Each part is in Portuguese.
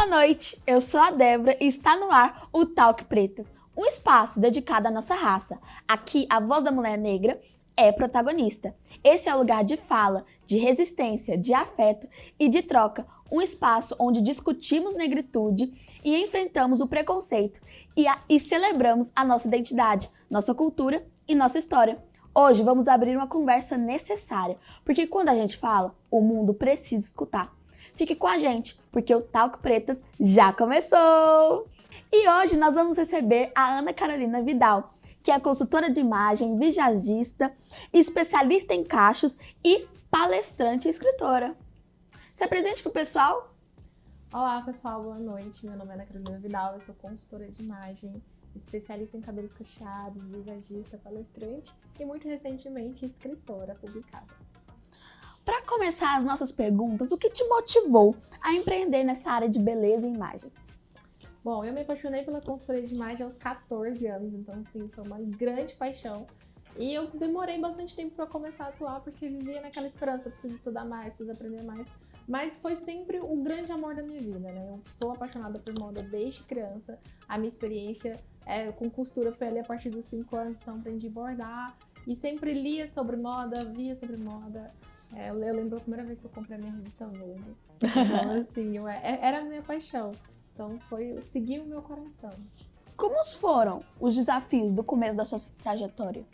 Boa noite, eu sou a Débora e está no ar o Talk Pretas, um espaço dedicado à nossa raça. Aqui, a voz da mulher negra é protagonista. Esse é o lugar de fala, de resistência, de afeto e de troca. Um espaço onde discutimos negritude e enfrentamos o preconceito e celebramos a nossa identidade, nossa cultura e nossa história. Hoje vamos abrir uma conversa necessária, porque quando a gente fala, o mundo precisa escutar. Fique com a gente, porque o Talk Pretas já começou! E hoje nós vamos receber a Ana Carolina Vidal, que é consultora de imagem, visagista, especialista em cachos e palestrante e escritora. Se apresente para o pessoal. Olá pessoal, boa noite. Meu nome é Ana Carolina Vidal, eu sou consultora de imagem, especialista em cabelos cacheados, visagista, palestrante e muito recentemente escritora publicada. Para começar as nossas perguntas, o que te motivou a empreender nessa área de beleza e imagem? Bom, eu me apaixonei pela consultoria de imagem aos 14 anos, então sim, foi uma grande paixão. E eu demorei bastante tempo para começar a atuar, porque vivia naquela esperança, preciso estudar mais, preciso aprender mais. Mas foi sempre o grande amor da minha vida, né? Eu sou apaixonada por moda desde criança. A minha experiência com costura foi ali a partir dos 5 anos, então aprendi a bordar. E sempre lia sobre moda, via sobre moda. Eu lembro a primeira vez que eu comprei a minha revista Vogue. Então, assim, era a minha paixão. Então, seguiu o meu coração. Como foram os desafios do começo da sua trajetória?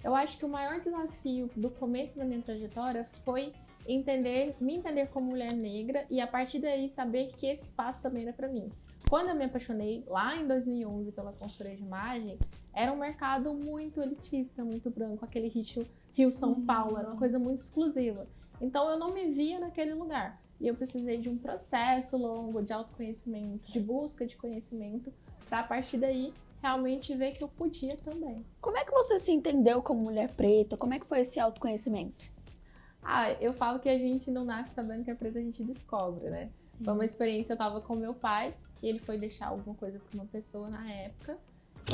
Eu acho que o maior desafio do começo da minha trajetória foi me entender como mulher negra e a partir daí saber que esse espaço também era para mim. Quando eu me apaixonei lá em 2011 pela consultoria de imagem, era um mercado muito elitista, muito branco, aquele Rio-São Paulo, era uma coisa muito exclusiva. Então eu não me via naquele lugar e eu precisei de um processo longo de autoconhecimento, de busca de conhecimento, para a partir daí realmente ver que eu podia também. Como é que você se entendeu como mulher preta? Como é que foi esse autoconhecimento? Eu falo que a gente não nasce sabendo que é preta, a gente descobre, né? Sim. Foi uma experiência, eu tava com meu pai e ele foi deixar alguma coisa pra uma pessoa na época.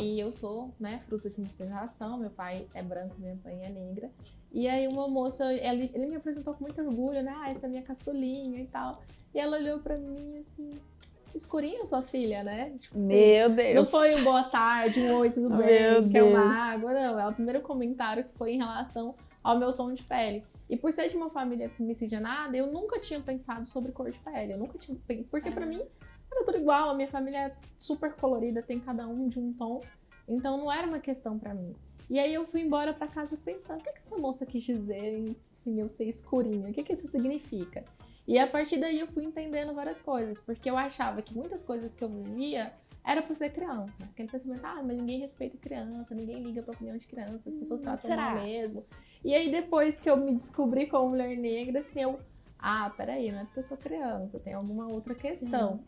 E eu sou, né, fruto de miscigenação, meu pai é branco, minha mãe é negra. E aí uma moça, ele me apresentou com muito orgulho, né? Essa é minha caçulinha e tal. E ela olhou pra mim assim, escurinha sua filha, né? Tipo, meu Deus! Não foi um boa tarde, um oi, tudo bem, quer uma água, não. É o primeiro comentário que foi em relação ao meu tom de pele. E por ser de uma família miscigenada, eu nunca tinha pensado sobre cor de pele. Eu nunca tinha pensado, porque pra mim era tudo igual. A minha família é super colorida, tem cada um de um tom. Então não era uma questão pra mim. E aí eu fui embora pra casa pensando, o que essa moça quis dizer em eu ser escurinha? O que isso significa? E a partir daí eu fui entendendo várias coisas, porque eu achava que muitas coisas que eu vivia era por ser criança. Aquele pensamento, mas ninguém respeita criança, ninguém liga pra opinião de criança, as pessoas tratam mal mesmo. E aí depois que eu me descobri como mulher negra, assim, peraí, não é porque eu sou criança, tem alguma outra questão. Sim.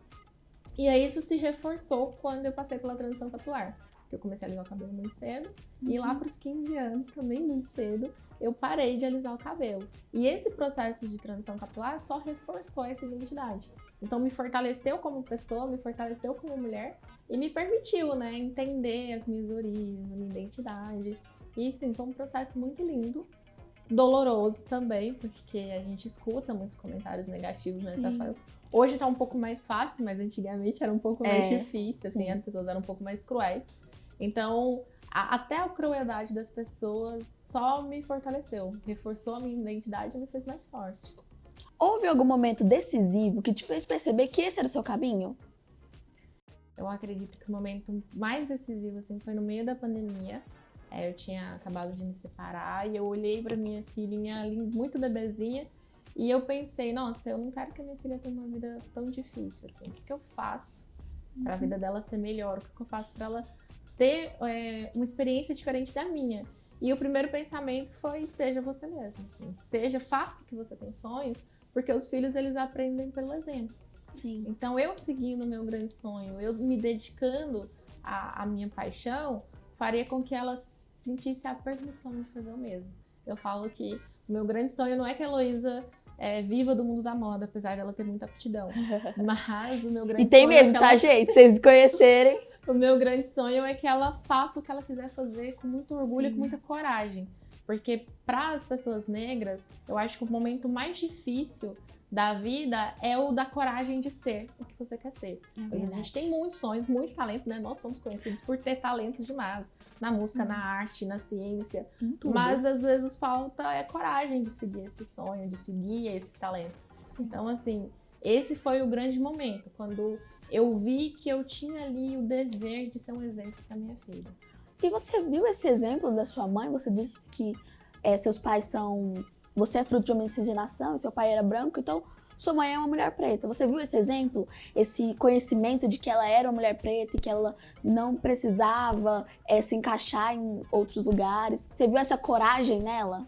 E aí isso se reforçou quando eu passei pela transição capilar. Porque eu comecei a alisar o cabelo muito cedo, e lá pros 15 anos, também muito cedo, eu parei de alisar o cabelo. E esse processo de transição capilar só reforçou essa identidade. Então me fortaleceu como pessoa, me fortaleceu como mulher, e me permitiu, né, entender as minhas origens, a minha identidade. E sim, foi um processo muito lindo, doloroso também, porque a gente escuta muitos comentários negativos nessa fase. Hoje tá um pouco mais fácil, mas antigamente era um pouco mais difícil, assim, as pessoas eram um pouco mais cruéis. Então, até a crueldade das pessoas só me fortaleceu, reforçou a minha identidade e me fez mais forte. Houve algum momento decisivo que te fez perceber que esse era o seu caminho? Eu acredito que o momento mais decisivo, assim, foi no meio da pandemia. Eu tinha acabado de me separar e eu olhei pra minha filhinha ali, muito bebezinha, e eu pensei, nossa, eu não quero que a minha filha tenha uma vida tão difícil, assim. O que eu faço pra vida dela ser melhor? O que eu faço pra ela ter uma experiência diferente da minha? E o primeiro pensamento foi, seja você mesma, assim. Faça que você tem sonhos, porque os filhos, eles aprendem pelo exemplo. Sim. Então, eu seguindo o meu grande sonho, eu me dedicando à minha paixão, faria com que ela sentisse a permissão de fazer o mesmo. Eu falo que o meu grande sonho não é que a Heloísa viva do mundo da moda, apesar dela ter muita aptidão. Mas o meu grande sonho... E tem mesmo, tá, gente? Vocês conhecerem. O meu grande sonho é que ela faça o que ela quiser fazer com muito orgulho e com muita coragem. Porque para as pessoas negras, eu acho que o momento mais difícil da vida é o da coragem de ser o que você quer ser. A gente tem muitos sonhos, muito talento, né? Nós somos conhecidos por ter talento demais. Na música, na arte, na ciência. Mas às vezes falta coragem de seguir esse sonho, de seguir esse talento. Sim. Então, assim, esse foi o grande momento, quando eu vi que eu tinha ali o dever de ser um exemplo para minha filha. E você viu esse exemplo da sua mãe? Você disse que seus pais são... Você é fruto de uma miscigenação e seu pai era branco, então sua mãe é uma mulher preta. Você viu esse exemplo? Esse conhecimento de que ela era uma mulher preta e que ela não precisava se encaixar em outros lugares? Você viu essa coragem nela?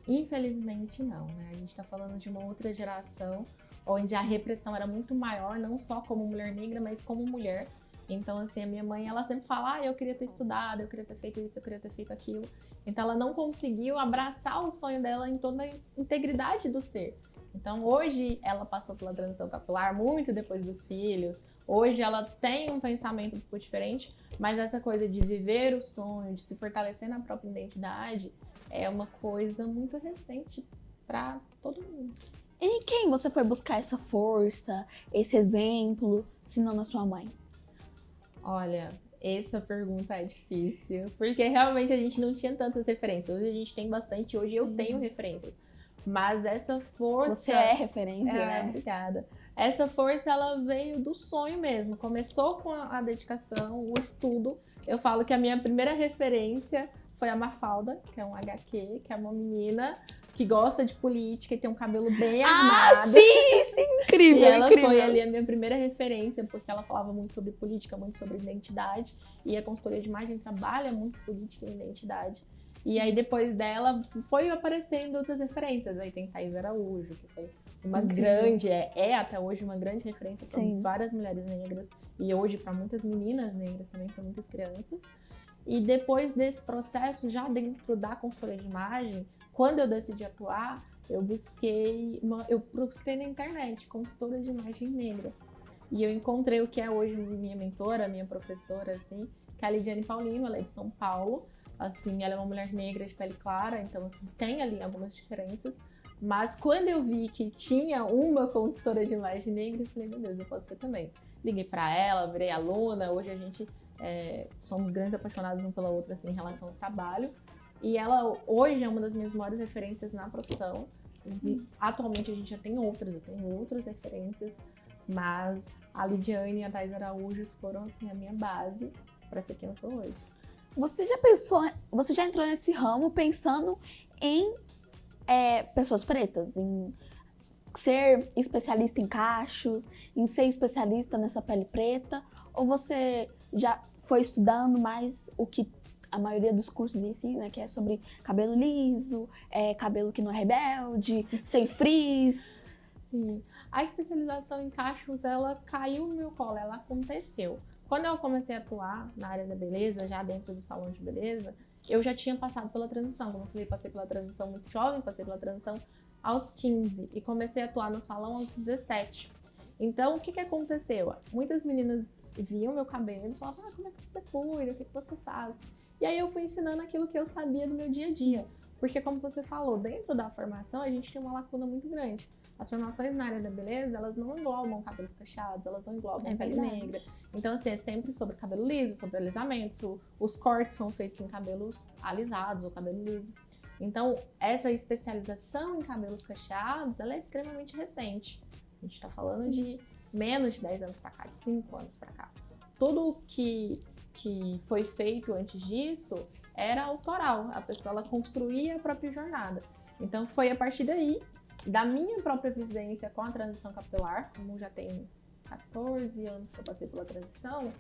Infelizmente não, né? A gente tá falando de uma outra geração onde a repressão era muito maior, não só como mulher negra, mas como mulher. Então, assim, a minha mãe, ela sempre fala, eu queria ter estudado, eu queria ter feito isso, eu queria ter feito aquilo. Então, ela não conseguiu abraçar o sonho dela em toda a integridade do ser. Então, hoje, ela passou pela transição capilar muito depois dos filhos. Hoje, ela tem um pensamento um pouco diferente, mas essa coisa de viver o sonho, de se fortalecer na própria identidade, é uma coisa muito recente para todo mundo. E em quem você foi buscar essa força, esse exemplo, se não na sua mãe? Olha, essa pergunta é difícil, porque realmente a gente não tinha tantas referências. Hoje a gente tem bastante, hoje eu tenho referências. Mas essa força... Você é referência, né? Obrigada. Essa força, ela veio do sonho mesmo. Começou com a dedicação, o estudo. Eu falo que a minha primeira referência foi a Mafalda, que é um HQ, que é uma menina que gosta de política e tem um cabelo bem armado. Sim, incrível, E ela incrível. foi ali a minha primeira referência, porque ela falava muito sobre política, muito sobre identidade. E a consultoria de imagem trabalha muito política e identidade. Sim. E aí, depois dela, foi aparecendo outras referências. Aí tem Thaís Araújo, que foi uma grande, até hoje uma grande referência para várias mulheres negras. E hoje para muitas meninas negras também, para muitas crianças. E depois desse processo, já dentro da consultoria de imagem, quando eu decidi atuar, eu procurei na internet, consultora de imagem negra. E eu encontrei o que é hoje minha mentora, minha professora, assim, que é a Lidiane Paulino, ela é de São Paulo. Assim, ela é uma mulher negra de pele clara, então assim, tem ali algumas diferenças. Mas quando eu vi que tinha uma consultora de imagem negra, eu falei, meu Deus, eu posso ser também. Liguei pra ela, virei aluna, hoje a gente somos grandes apaixonados um pela outra, assim, em relação ao trabalho. E ela hoje é uma das minhas maiores referências na profissão. Atualmente a gente já tem outras, eu tenho outras referências, mas a Lidiane e a Thaís Araújo foram assim a minha base para ser quem eu sou hoje. Você já entrou nesse ramo pensando em pessoas pretas, em ser especialista em cachos, em ser especialista nessa pele preta, ou você já foi estudando mais o que a maioria dos cursos ensina, né, que é sobre cabelo liso, cabelo que não é rebelde, sem frizz? Sim. A especialização em cachos, ela caiu no meu colo, ela aconteceu. Quando eu comecei a atuar na área da beleza, já dentro do salão de beleza, eu já tinha passado pela transição. Como eu falei, passei pela transição muito jovem, passei pela transição aos 15 e comecei a atuar no salão aos 17. Então, o que aconteceu? Muitas meninas viam meu cabelo e falavam, como é que você cuida, o que você faz? E aí eu fui ensinando aquilo que eu sabia do meu dia a dia. Porque, como você falou, dentro da formação a gente tem uma lacuna muito grande. As formações na área da beleza, elas não englobam cabelos fechados, elas não englobam pele negra. Então, assim, é sempre sobre cabelo liso, sobre alisamento. Os cortes são feitos em cabelos alisados ou cabelo liso. Então, essa especialização em cabelos fechados, ela é extremamente recente. A gente tá falando de menos de 10 anos pra cá, de 5 anos pra cá. Tudo que foi feito antes disso era autoral. A pessoa, ela construía a própria jornada. Então, foi a partir daí, da minha própria vivência com a transição capilar, como já tem 14 anos que eu passei pela transição,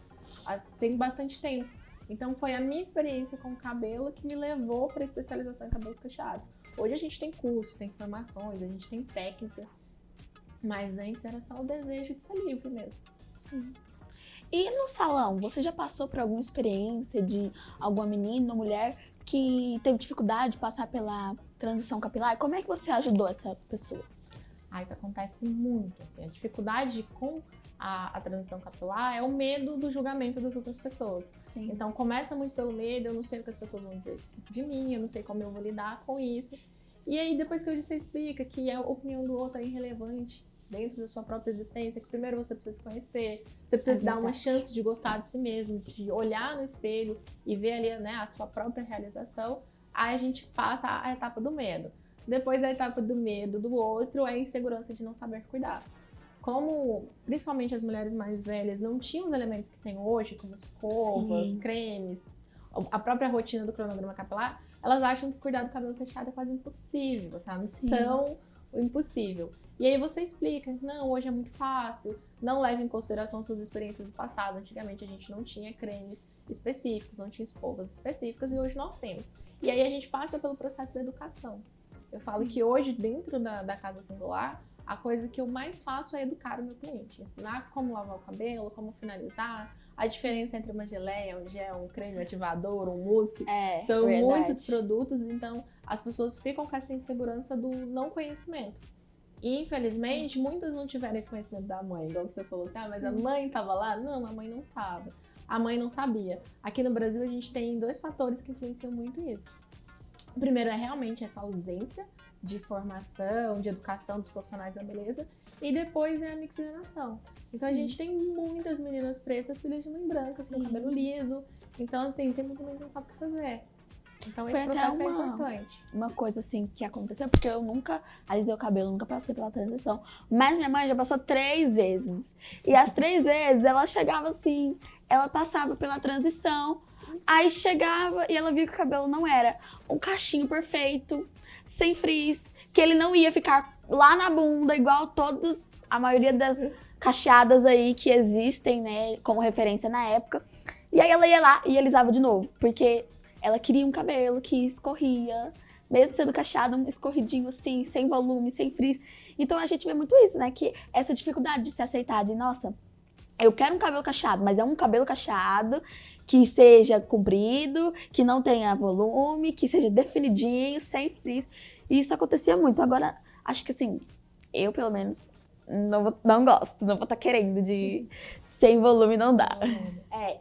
tem bastante tempo. Então, foi a minha experiência com o cabelo que me levou para a especialização em cabelos cacheados. Hoje a gente tem curso, tem formações, a gente tem técnica, mas antes era só o desejo de ser livre mesmo. Sim. E no salão, você já passou por alguma experiência de alguma menina ou mulher que teve dificuldade de passar pela transição capilar? Como é que você ajudou essa pessoa? Isso acontece muito, assim, a dificuldade com a transição capilar é o medo do julgamento das outras pessoas. Sim. Então começa muito pelo medo, eu não sei o que as pessoas vão dizer de mim, eu não sei como eu vou lidar com isso. E aí, depois que você explica que a opinião do outro é irrelevante dentro da sua própria existência, que primeiro você precisa se conhecer, você precisa se dar uma chance de gostar de si mesmo, de olhar no espelho e ver ali, né, a sua própria realização, aí a gente passa a etapa do medo. Depois da etapa do medo do outro, é a insegurança de não saber cuidar. Como, principalmente as mulheres mais velhas, não tinham os elementos que tem hoje, como escovas, cremes, a própria rotina do cronograma capilar, elas acham que cuidar do cabelo cacheado é quase impossível, sabe? Missão impossível. E aí você explica, não, hoje é muito fácil, não leve em consideração suas experiências do passado. Antigamente a gente não tinha cremes específicos, não tinha escovas específicas, e hoje nós temos. E aí a gente passa pelo processo da educação. Eu falo que hoje, dentro da Casa Singular, a coisa que eu mais faço é educar o meu cliente. Ensinar como lavar o cabelo, como finalizar, a diferença entre uma geleia, um gel, um creme ativador, um mousse. São muitos produtos, então as pessoas ficam com essa insegurança do não conhecimento. E, infelizmente, muitas não tiveram esse conhecimento da mãe. Igual você falou assim, mas a mãe estava lá? Não, a mãe não estava. A mãe não sabia. Aqui no Brasil, a gente tem 2 fatores que influenciam muito isso. O primeiro é realmente essa ausência de formação, de educação dos profissionais da beleza. E depois é a mixigenação. Então a gente tem muitas meninas pretas, filhas de mãe branca, com cabelo liso. Então, assim, tem muita mãe que não sabe o que fazer. Então esse processo é importante. Uma coisa assim que aconteceu, porque eu nunca alisei o cabelo, nunca passei pela transição. Mas minha mãe já passou 3 vezes. E as 3 vezes ela chegava assim, ela passava pela transição. Aí chegava e ela via que o cabelo não era um cachinho perfeito, sem frizz, que ele não ia ficar lá na bunda, igual a maioria das cacheadas aí que existem, né, como referência na época. E aí ela ia lá e alisava de novo, porque ela queria um cabelo que escorria, mesmo sendo cacheado, um escorridinho assim, sem volume, sem frizz. Então a gente vê muito isso, né, que essa dificuldade de se aceitar, de nossa, eu quero um cabelo cacheado, mas é um cabelo cacheado que seja comprido, que não tenha volume, que seja definidinho, sem frizz. E isso acontecia muito. Agora, acho que assim, eu pelo menos não gosto, não vou estar querendo de sem volume, não dá.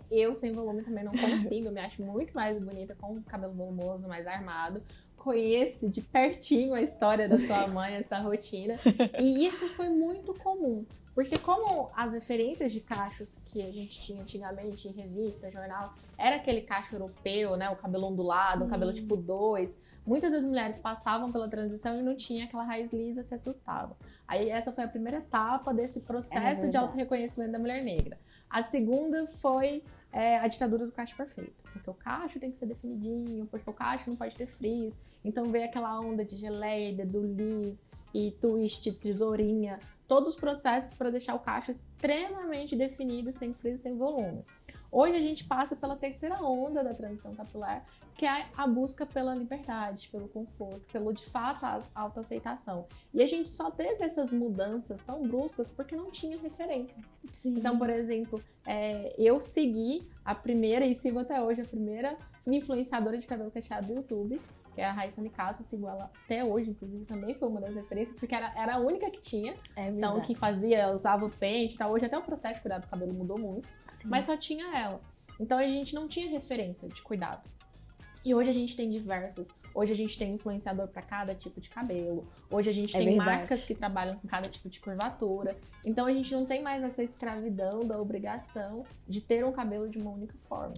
Eu sem volume também não consigo, eu me acho muito mais bonita com o cabelo volumoso, mais armado. Conheço de pertinho a história da sua mãe, essa rotina. E isso foi muito comum. Porque como as referências de cachos que a gente tinha antigamente em revista, jornal, era aquele cacho europeu, né? O cabelo ondulado, o cabelo tipo 2. Muitas das mulheres passavam pela transição e não tinha aquela raiz lisa, se assustavam. Aí essa foi a primeira etapa desse processo de autorreconhecimento da mulher negra. A segunda foi a ditadura do cacho perfeito. Porque o cacho tem que ser definidinho, porque o cacho não pode ter frizz. Então veio aquela onda de geleia, do liss e twist, tesourinha. Todos os processos para deixar o cacho extremamente definido, sem frizz, sem volume. Hoje a gente passa pela terceira onda da transição capilar, que é a busca pela liberdade, pelo conforto, pelo, de fato, a autoaceitação. E a gente só teve essas mudanças tão bruscas porque não tinha referência. Então, por exemplo, eu segui a primeira, e sigo até hoje, a primeira influenciadora de cabelo cacheado do YouTube, que é a Raíssa Nicasso, eu sigo ela até hoje, inclusive também foi uma das referências, porque era a única que tinha, então que usava o pente e tal. Hoje até o processo de cuidado do cabelo mudou muito, mas só tinha ela. Então a gente não tinha referência de cuidado. E hoje a gente tem diversos. Hoje a gente tem influenciador para cada tipo de cabelo. Hoje a gente tem marcas que trabalham com cada tipo de curvatura. Então a gente não tem mais essa escravidão da obrigação de ter um cabelo de uma única forma.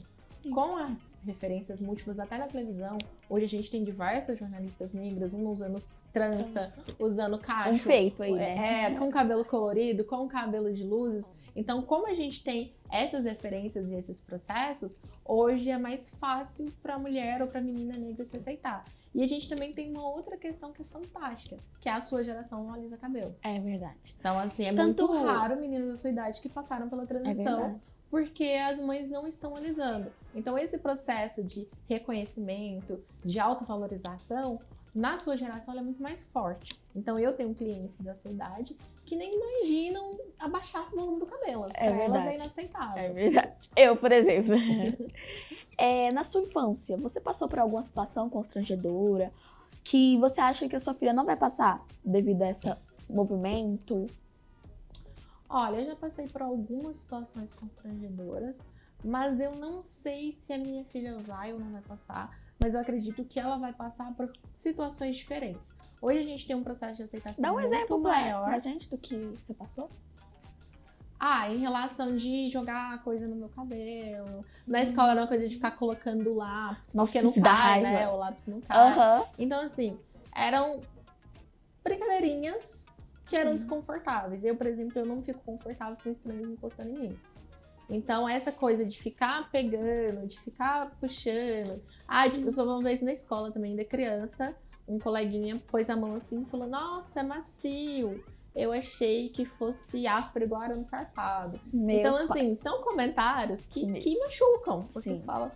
Com as referências múltiplas até na televisão, hoje a gente tem diversas jornalistas negras, usando trança, usando cacho. Um feito aí, né? Com cabelo colorido, com cabelo de luzes. Então, como a gente tem essas referências e esses processos, hoje é mais fácil para a mulher ou para a menina negra se aceitar. E a gente também tem uma outra questão que é fantástica, que é a sua geração não alisa cabelo. É verdade. Então, assim, é muito raro meninas da sua idade que passaram pela transição, porque as mães não estão alisando. Então, esse processo de reconhecimento, de autovalorização, na sua geração, ela é muito mais forte. Então, eu tenho clientes da sua idade que nem imaginam abaixar o volume do cabelo. Pra elas é inaceitável. É verdade. Eu, por exemplo. Na sua infância, você passou por alguma situação constrangedora que você acha que a sua filha não vai passar devido a esse movimento? Olha, eu já passei por algumas situações constrangedoras, mas eu não sei se a minha filha vai ou não vai passar. mas eu acredito que ela vai passar por situações diferentes. Hoje a gente tem um processo de aceitação Dá um muito exemplo maior. pra gente do que você passou. Em relação de jogar coisa no meu cabelo. Na escola era uma coisa de ficar colocando lápis, Nossa, porque não isso dá cai, raiva. né? O lápis não cai. Uhum. Então, assim, eram brincadeirinhas que eram desconfortáveis. Eu, por exemplo, eu não fico confortável com estranhos encostando em mim. Então, essa coisa de ficar pegando, de ficar puxando. Tipo, uma vez na escola também, da criança, um coleguinha pôs a mão assim e falou: nossa, é macio. Eu achei que fosse áspero igual arame farpado. Então, assim, são comentários que machucam. Porque Sim. fala,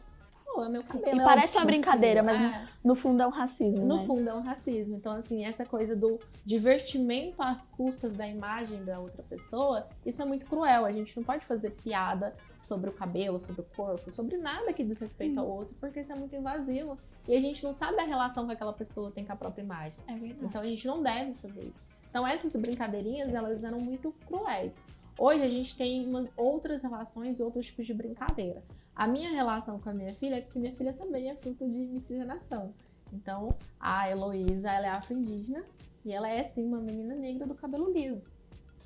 pô, é meu cabelo. E parece uma brincadeira, mas no fundo é um racismo, No né? fundo é um racismo. Então, assim, essa coisa do divertimento às custas da imagem da outra pessoa, isso é muito cruel. A gente não pode fazer piada sobre o cabelo, sobre o corpo, sobre nada que diz respeito ao outro, porque isso é muito invasivo. E a gente não sabe a relação que aquela pessoa tem com a própria imagem. É verdade. Então, a gente não deve fazer isso. Então, essas brincadeirinhas, elas eram muito cruéis. Hoje, a gente tem outras relações e outros tipos de brincadeira. A minha relação com a minha filha é porque minha filha também é fruto de miscigenação. Então, a Heloísa, ela é afro-indígena e ela é, sim, uma menina negra do cabelo liso.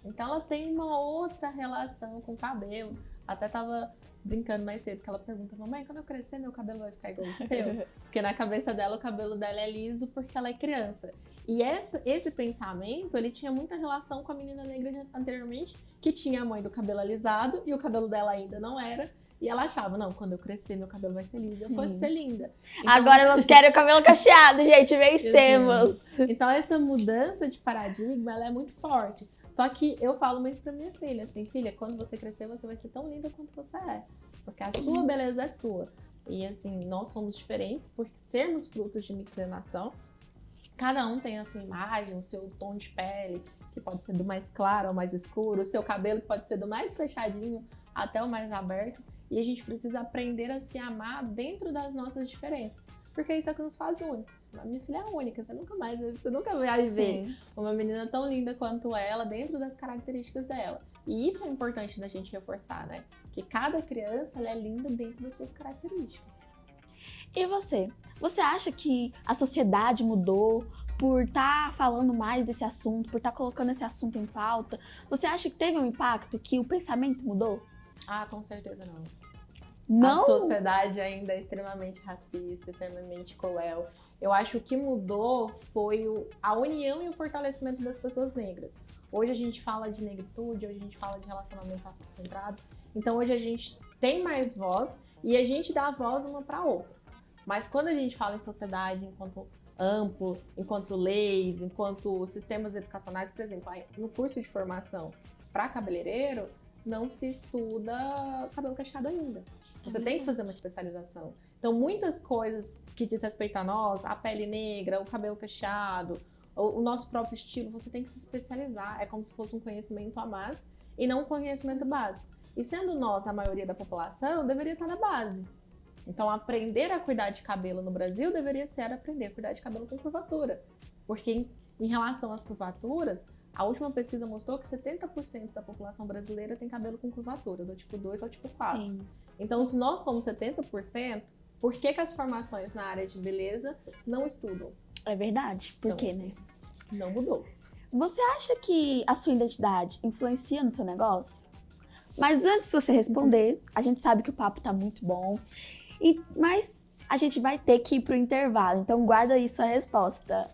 Então, ela tem uma outra relação com o cabelo. Até tava brincando mais cedo, que ela pergunta: mamãe, quando eu crescer, meu cabelo vai ficar igual o seu? Porque na cabeça dela, o cabelo dela é liso porque ela é criança. E esse pensamento, ele tinha muita relação com a menina negra anteriormente, que tinha a mãe do cabelo alisado e o cabelo dela ainda não era. E ela achava: não, quando eu crescer, meu cabelo vai ser liso. Eu fosse ser linda. Então, agora elas querem o cabelo cacheado, gente. Vencemos. Então, essa mudança de paradigma, ela é muito forte. Só que eu falo muito pra minha filha, assim: filha, quando você crescer, você vai ser tão linda quanto você é. Porque a sua beleza é sua. E, assim, nós somos diferentes por sermos frutos de miscigenação. Cada um tem a sua imagem, o seu tom de pele, que pode ser do mais claro ao mais escuro, o seu cabelo que pode ser do mais fechadinho até o mais aberto. E a gente precisa aprender a se amar dentro das nossas diferenças. Porque isso é o que nos faz únicos. A minha filha é única, você nunca vai ver uma menina tão linda quanto ela dentro das características dela. E isso é importante da gente reforçar, né? Que cada criança, ela é linda dentro das suas características. E você? Você acha que a sociedade mudou por estar falando mais desse assunto, por estar colocando esse assunto em pauta? Você acha que teve um impacto, que o pensamento mudou? Com certeza não. Não? A sociedade ainda é extremamente racista, extremamente cruel. Eu acho que o que mudou foi a união e o fortalecimento das pessoas negras. Hoje a gente fala de negritude, hoje a gente fala de relacionamentos afrocentrados. Então hoje a gente tem mais voz e a gente dá voz uma para outra. Mas quando a gente fala em sociedade enquanto amplo, enquanto leis, enquanto sistemas educacionais, por exemplo, no curso de formação para cabeleireiro, não se estuda cabelo cacheado ainda. Você tem que fazer uma especialização. Então, muitas coisas que diz respeito a nós, a pele negra, o cabelo cacheado, o nosso próprio estilo, você tem que se especializar. É como se fosse um conhecimento a mais e não um conhecimento básico. E sendo nós a maioria da população, deveria estar na base. Então, aprender a cuidar de cabelo no Brasil deveria ser aprender a cuidar de cabelo com curvatura. Porque em relação às curvaturas, a última pesquisa mostrou que 70% da população brasileira tem cabelo com curvatura, do tipo 2 ao tipo 4. Sim. Então, se nós somos 70%, por que as formações na área de beleza não estudam? É verdade. Por Então, quê, assim, né? Não mudou. Você acha que a sua identidade influencia no seu negócio? Mas antes de você responder, a gente sabe que o papo tá muito bom. Mas a gente vai ter que ir pro intervalo, então guarda aí sua resposta.